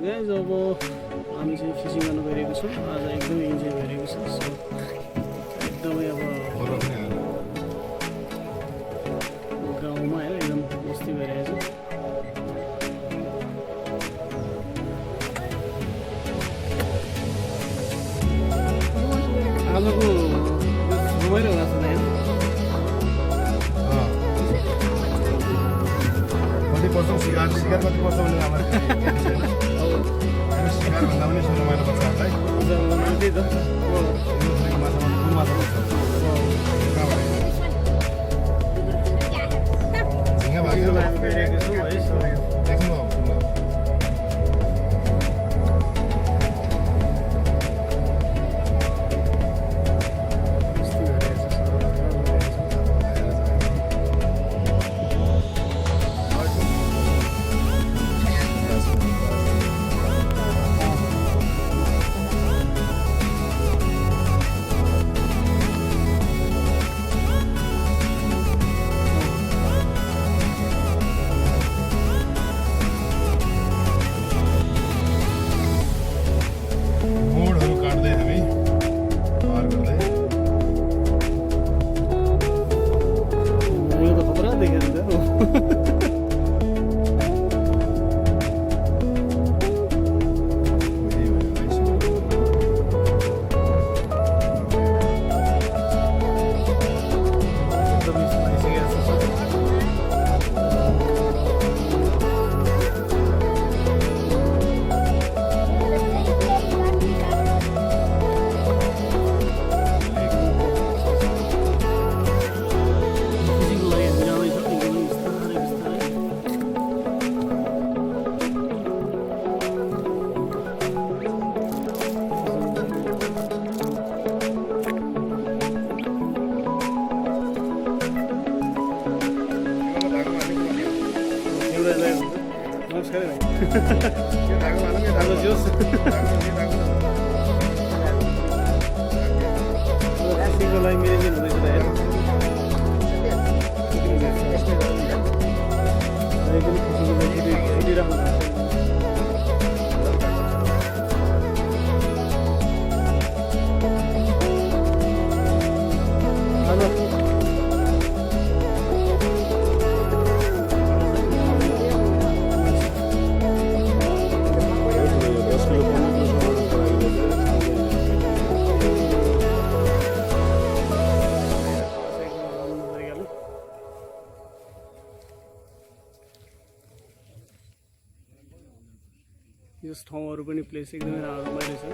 Guys अब हामी चाहिँ फिसिङ गर्नु गइरहेको छौँ। आज एकदमै इन्जोय भइरहेको छ। सो एकदमै अब गाउँमा होइन एकदम मस्ती भइरहेको छ। आजको रमाइलो भएको छ यहाँ। कति पर्छ सिकार कति पर्छ भने सिकार भन्दा पनि यसो रमाइलो पर्छ हामीलाई। त्यही त माछा कुन माछा झिङ्गा भाग्यो हामी गइरहेको छौँ है। सो देख्नु अब मस्ती भइरहेको छ। मोडहरू काट्दै हामी पार गर्दै यो त खतरा देखेर त हो। नमस्कार भाइ। धागो जोस्। फिसिङको लागि म्यानेजमेन्ट हुँदैछ त हेर। एकदम फिसिङको लागि खेलिरहनु भएको छ। यस ठाउँहरू पनि प्लेस एकदमै रमाइलो छ।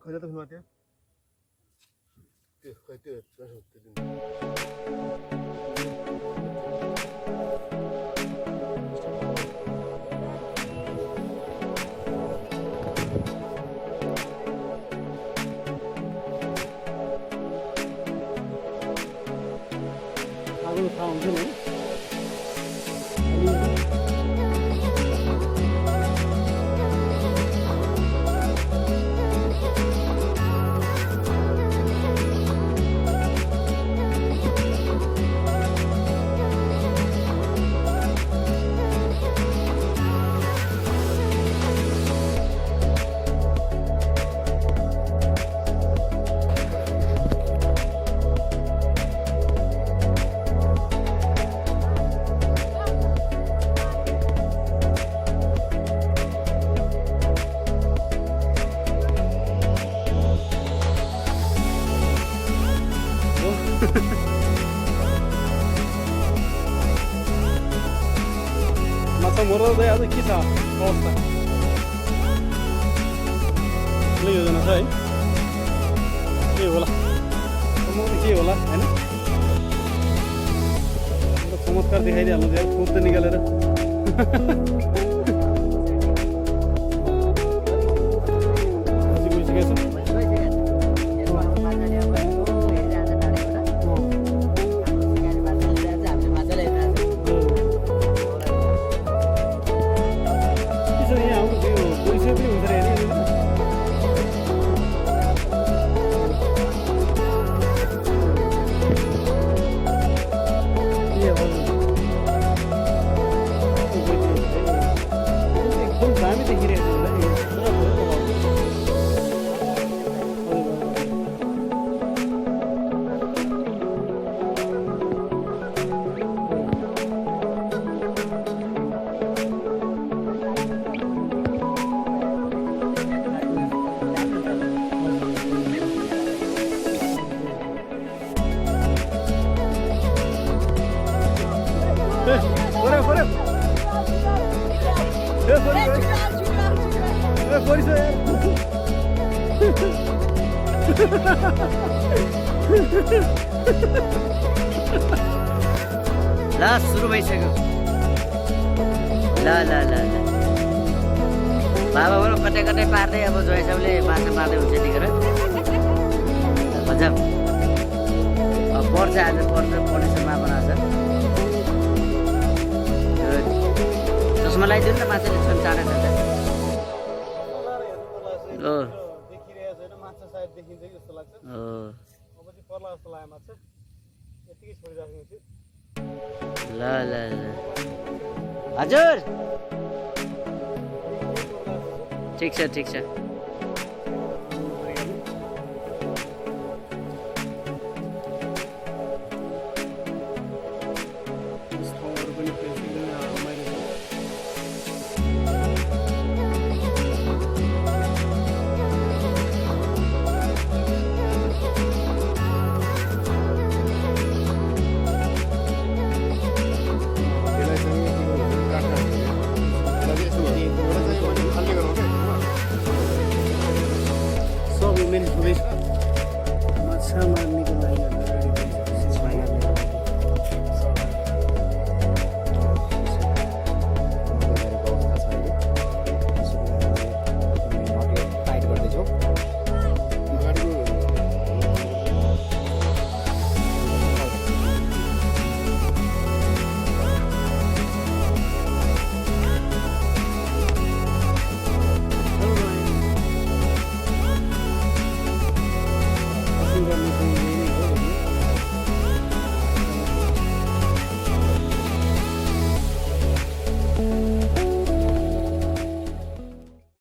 खोजा त फुलमा त्यो खै त्यो दिन आगो थाहा हुन्छ नि माछा मर्दै आज के छ अवस्था ले योजना छ है के होला के होला हैन चमत्कार देखाइदिइहाल्नु थियो खुब त निकालेर ल सुरु भइसक्यो ल ल ल ल बाबा बरु कतै कतै पार्दै अब जोइ सबले माछा मार्दै हुन्छ यतिखेर मजा पर्छ आज पर्ने सम्भावना छ चस्मा लगाइदिनु न माछाले छन् चाँडै छ हो देखिरहेको छैन माछा सायद देखिन्छ कि जस्तो लाग्छ हो अब चाहिँ पर्ला जस्तो लाग्यो माछा यतिकै छोडिराख्नु थियो ल ल ल हजुर ठिक छ ठिक छ सब उमेर हुँदैछ माछा मार्नेको लागि